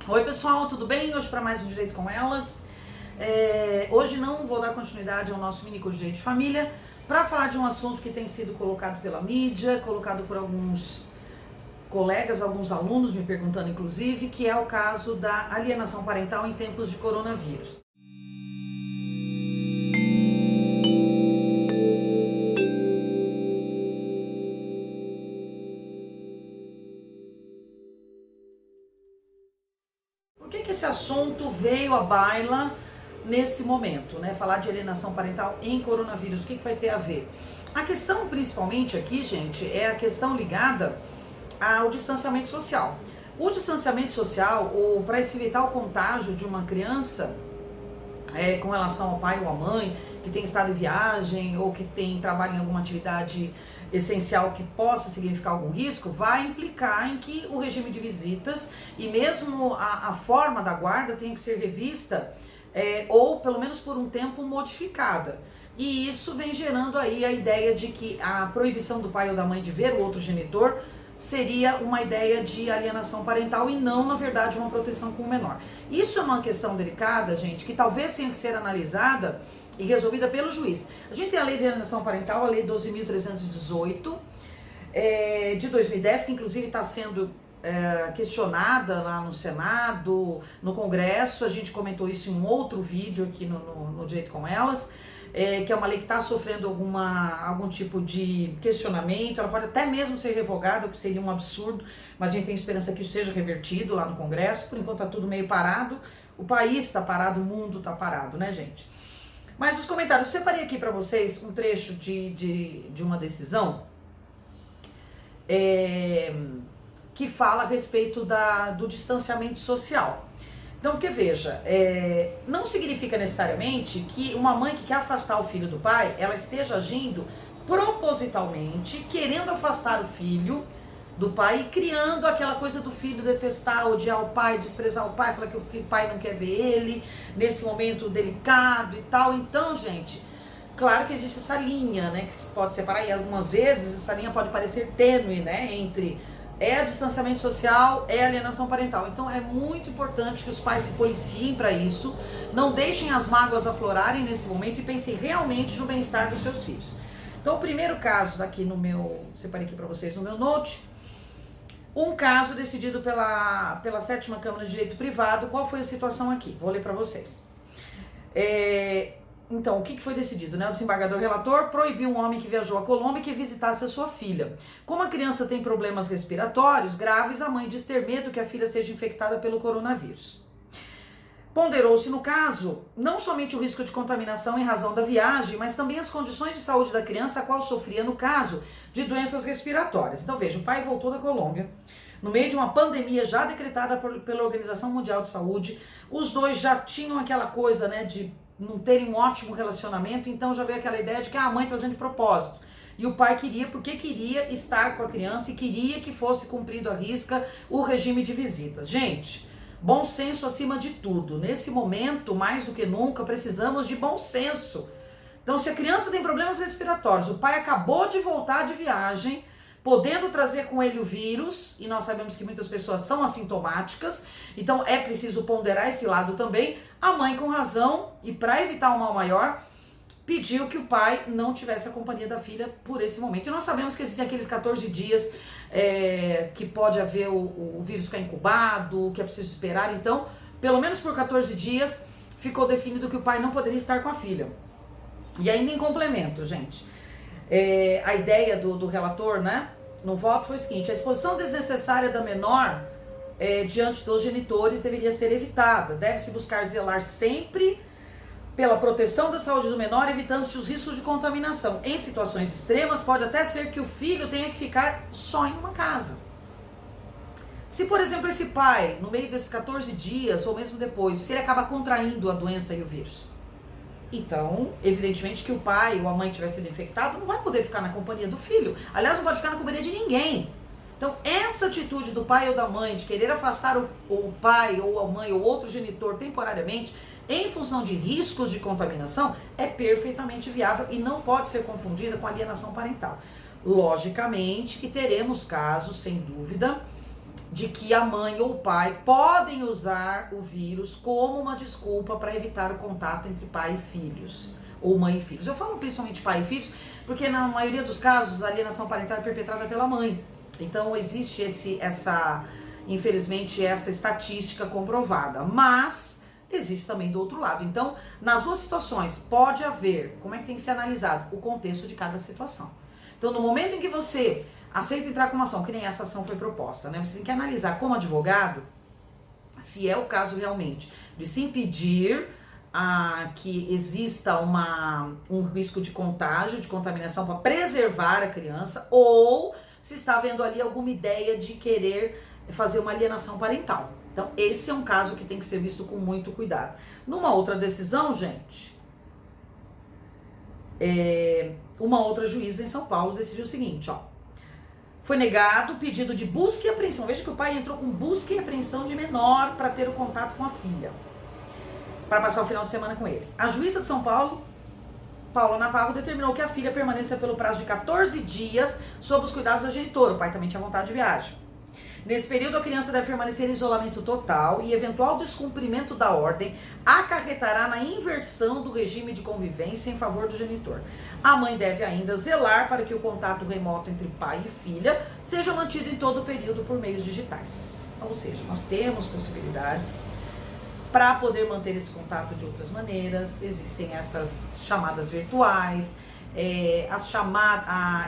Oi pessoal, tudo bem? Hoje para mais um Direito com Elas. Hoje não vou dar continuidade ao nosso mini curso de Direito de Família para falar de um assunto que tem sido colocado pela mídia, colocado por alguns colegas, alguns alunos me perguntando inclusive, que é o caso da alienação parental em tempos de coronavírus. Por que esse assunto veio à baila nesse momento, né? Falar de alienação parental em coronavírus, o que vai ter a ver? A questão principalmente aqui, gente, é a questão ligada ao distanciamento social. O distanciamento social, ou para se evitar o contágio de uma criança com relação ao pai ou à mãe, que tem estado em viagem ou que tem trabalho em alguma atividade essencial que possa significar algum risco, vai implicar em que o regime de visitas e mesmo a forma da guarda tenha que ser revista ou pelo menos por um tempo modificada. E isso vem gerando aí a ideia de que a proibição do pai ou da mãe de ver o outro genitor seria uma ideia de alienação parental e não, na verdade, uma proteção com o menor. Isso é uma questão delicada, gente, que talvez tenha que ser analisada e resolvida pelo juiz. A gente tem a lei de alienação parental, a lei 12.318 de 2010, que inclusive está sendo questionada lá no Senado, no Congresso. A gente comentou isso em um outro vídeo aqui no Direito com Elas, que é uma lei que está sofrendo algum tipo de questionamento. Ela pode até mesmo ser revogada, o que seria um absurdo, mas a gente tem esperança que isso seja revertido lá no Congresso. Por enquanto está tudo meio parado, o país está parado, o mundo está parado, né, gente? Mas os comentários, eu separei aqui para vocês um trecho de uma decisão que fala a respeito do distanciamento social. Então, porque veja, não significa necessariamente que uma mãe que quer afastar o filho do pai, ela esteja agindo propositalmente, querendo afastar o filho do pai e criando aquela coisa do filho detestar, odiar o pai, desprezar o pai, falar que o pai não quer ver ele nesse momento delicado e tal. Então, gente, claro que existe essa linha, né, que se pode separar, e algumas vezes essa linha pode parecer tênue, né, entre distanciamento social, alienação parental. Então é muito importante que os pais se policiem para isso, não deixem as mágoas aflorarem nesse momento e pensem realmente no bem-estar dos seus filhos. Então o primeiro caso daqui separei aqui para vocês no meu note, um caso decidido pela 7ª Câmara de Direito Privado. Qual foi a situação aqui? Vou ler para vocês. Então, o que foi decidido, né? O desembargador relator proibiu um homem que viajou à Colômbia que visitasse a sua filha. Como a criança tem problemas respiratórios graves, a mãe diz ter medo que a filha seja infectada pelo coronavírus. Ponderou-se no caso não somente o risco de contaminação em razão da viagem, mas também as condições de saúde da criança, a qual sofria no caso de doenças respiratórias. Então veja, o pai voltou da Colômbia, no meio de uma pandemia já decretada pela Organização Mundial de Saúde. Os dois já tinham aquela coisa, né, de não terem um ótimo relacionamento, então já veio aquela ideia de que a mãe está fazendo de propósito. E o pai porque queria estar com a criança e queria que fosse cumprido à risca o regime de visitas. Gente, bom senso acima de tudo. Nesse momento, mais do que nunca, precisamos de bom senso. Então, se a criança tem problemas respiratórios, o pai acabou de voltar de viagem, podendo trazer com ele o vírus, e nós sabemos que muitas pessoas são assintomáticas, então é preciso ponderar esse lado também. A mãe, com razão, e para evitar um mal maior, pediu que o pai não tivesse a companhia da filha por esse momento. E nós sabemos que existem aqueles 14 dias que pode haver o vírus ficar incubado, que é preciso esperar. Então, pelo menos por 14 dias, ficou definido que o pai não poderia estar com a filha. E ainda em complemento, gente, a ideia do relator, né, no voto foi o seguinte: a exposição desnecessária da menor diante dos genitores deveria ser evitada. Deve-se buscar zelar sempre pela proteção da saúde do menor, evitando-se os riscos de contaminação. Em situações extremas, pode até ser que o filho tenha que ficar só em uma casa. Se, por exemplo, esse pai, no meio desses 14 dias, ou mesmo depois, se ele acaba contraindo a doença e o vírus, então, evidentemente que o pai ou a mãe que tiver sido infectado não vai poder ficar na companhia do filho. Aliás, não pode ficar na companhia de ninguém. Então, essa atitude do pai ou da mãe de querer afastar o pai ou a mãe ou outro genitor temporariamente em função de riscos de contaminação é perfeitamente viável e não pode ser confundida com alienação parental. Logicamente que teremos casos, sem dúvida, de que a mãe ou o pai podem usar o vírus como uma desculpa para evitar o contato entre pai e filhos, ou mãe e filhos. Eu falo principalmente pai e filhos, porque na maioria dos casos a alienação parental é perpetrada pela mãe. Então existe infelizmente, essa estatística comprovada. Mas existe também do outro lado. Então, nas duas situações, pode haver, como é que tem que ser analisado? O contexto de cada situação. Então, no momento em que você aceita entrar com uma ação, que nem essa ação foi proposta, né? Você tem que analisar como advogado se é o caso realmente de se impedir que exista um risco de contágio, de contaminação para preservar a criança, ou se está havendo ali alguma ideia de querer fazer uma alienação parental. Então, esse é um caso que tem que ser visto com muito cuidado. Numa outra decisão, gente, uma outra juíza em São Paulo decidiu o seguinte, ó. Foi negado o pedido de busca e apreensão. Veja que o pai entrou com busca e apreensão de menor para ter o contato com a filha, para passar o final de semana com ele. A juíza de São Paulo, Paula Navarro, determinou que a filha permaneça pelo prazo de 14 dias sob os cuidados da genitora. O pai também tinha vontade de viagem. Nesse período, a criança deve permanecer em isolamento total e eventual descumprimento da ordem acarretará na inversão do regime de convivência em favor do genitor. A mãe deve ainda zelar para que o contato remoto entre pai e filha seja mantido em todo o período por meios digitais. Ou seja, nós temos possibilidades para poder manter esse contato de outras maneiras. Existem essas chamadas virtuais,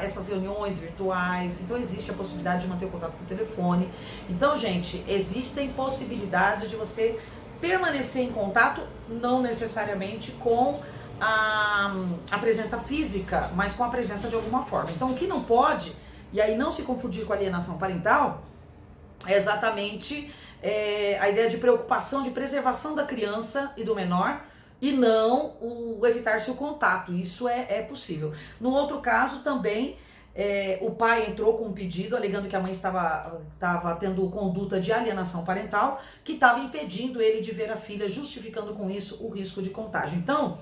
essas reuniões virtuais. Então existe a possibilidade de manter o contato por telefone. Então, gente, existem possibilidades de você permanecer em contato, não necessariamente com a presença física, mas com a presença de alguma forma. Então, o que não pode, e aí não se confundir com alienação parental, é exatamente a ideia de preocupação, de preservação da criança e do menor, e não o evitar-se o contato. Isso é possível. No outro caso também, o pai entrou com um pedido alegando que a mãe estava tendo conduta de alienação parental, que estava impedindo ele de ver a filha, justificando com isso o risco de contágio. Então,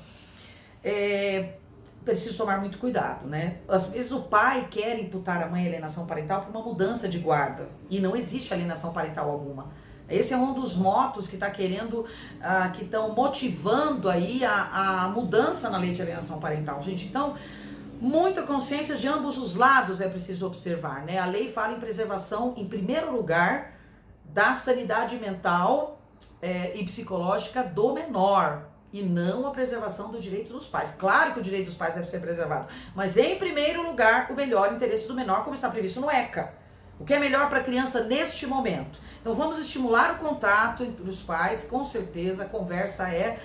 preciso tomar muito cuidado, né? Às vezes o pai quer imputar à mãe alienação parental por uma mudança de guarda, e não existe alienação parental alguma. Esse é um dos motos que está querendo, que estão motivando aí a mudança na lei de alienação parental, gente. Então, muita consciência de ambos os lados é preciso observar, né? A lei fala em preservação, em primeiro lugar, da sanidade mental e psicológica do menor, e não a preservação do direito dos pais. Claro que o direito dos pais deve ser preservado, mas em primeiro lugar, o melhor interesse do menor, como está previsto no ECA. O que é melhor para a criança neste momento? Então vamos estimular o contato entre os pais, com certeza. A conversa é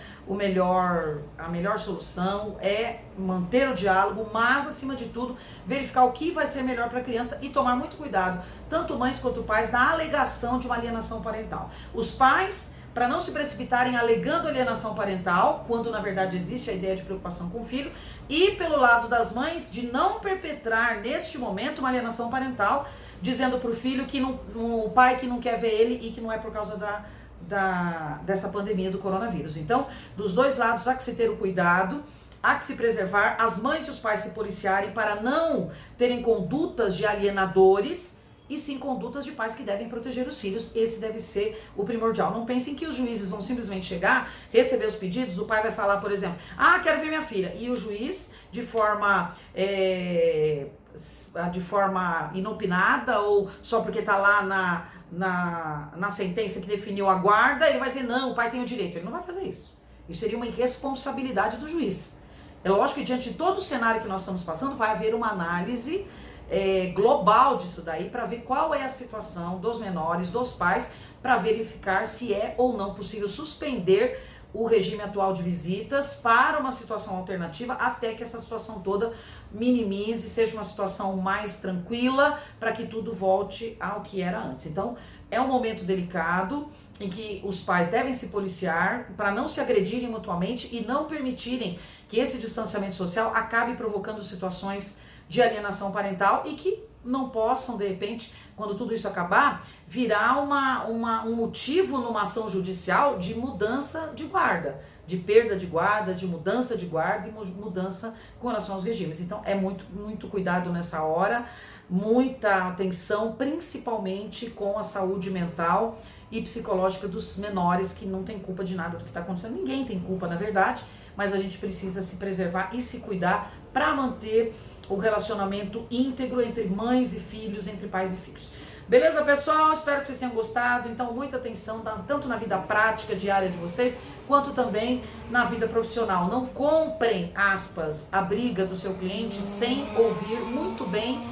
a melhor solução, é manter o diálogo, mas acima de tudo, verificar o que vai ser melhor para a criança e tomar muito cuidado, tanto mães quanto pais, na alegação de uma alienação parental. Os pais, para não se precipitarem alegando alienação parental, quando na verdade existe a ideia de preocupação com o filho, e pelo lado das mães, de não perpetrar neste momento uma alienação parental, dizendo para o filho que o pai que não quer ver ele e que não é por causa dessa pandemia do coronavírus. Então, dos dois lados há que se ter o cuidado, há que se preservar, as mães e os pais se policiarem para não terem condutas de alienadores, e sim condutas de pais que devem proteger os filhos. Esse deve ser o primordial. Não pensem que os juízes vão simplesmente chegar, receber os pedidos, o pai vai falar, por exemplo, quero ver minha filha, e o juiz, de forma inopinada, ou só porque está lá na sentença que definiu a guarda, ele vai dizer, não, o pai tem o direito. Ele não vai fazer isso. Isso seria uma irresponsabilidade do juiz. É lógico que diante de todo o cenário que nós estamos passando, vai haver uma análise global disso daí, para ver qual é a situação dos menores, dos pais, para verificar se é ou não possível suspender o regime atual de visitas para uma situação alternativa, até que essa situação toda minimize, seja uma situação mais tranquila, para que tudo volte ao que era antes. Então, é um momento delicado em que os pais devem se policiar para não se agredirem mutuamente e não permitirem que esse distanciamento social acabe provocando situações de alienação parental e que não possam, de repente, quando tudo isso acabar, virar um motivo numa ação judicial de mudança de guarda, de perda de guarda, de mudança de guarda e mudança com relação aos regimes. Então é muito, muito cuidado nessa hora, muita atenção, principalmente com a saúde mental e psicológica dos menores, que não tem culpa de nada do que está acontecendo. Ninguém tem culpa, na verdade, mas a gente precisa se preservar e se cuidar para manter o relacionamento íntegro entre mães e filhos, entre pais e filhos. Beleza, pessoal? Espero que vocês tenham gostado. Então, muita atenção, tanto na vida prática diária de vocês, quanto também na vida profissional. Não comprem, aspas, a briga do seu cliente sem ouvir muito bem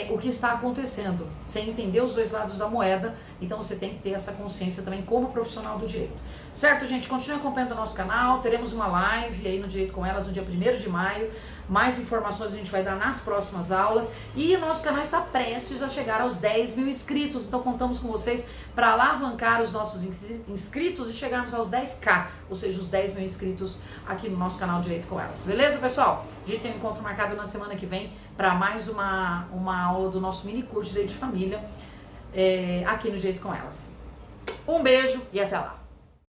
o que está acontecendo, sem entender os dois lados da moeda. Então você tem que ter essa consciência também como profissional do direito. Certo, gente? Continue acompanhando o nosso canal. Teremos uma live aí no Direito com Elas no dia 1º de maio. Mais informações a gente vai dar nas próximas aulas. E o nosso canal está prestes a chegar aos 10 mil inscritos. Então contamos com vocês para alavancar os nossos inscritos e chegarmos aos 10k, ou seja, os 10 mil inscritos aqui no nosso canal Direito com Elas. Beleza, pessoal? A gente tem um encontro marcado na semana que vem para mais uma aula do nosso mini curso de Direito de Família aqui no Direito com Elas. Um beijo e até lá!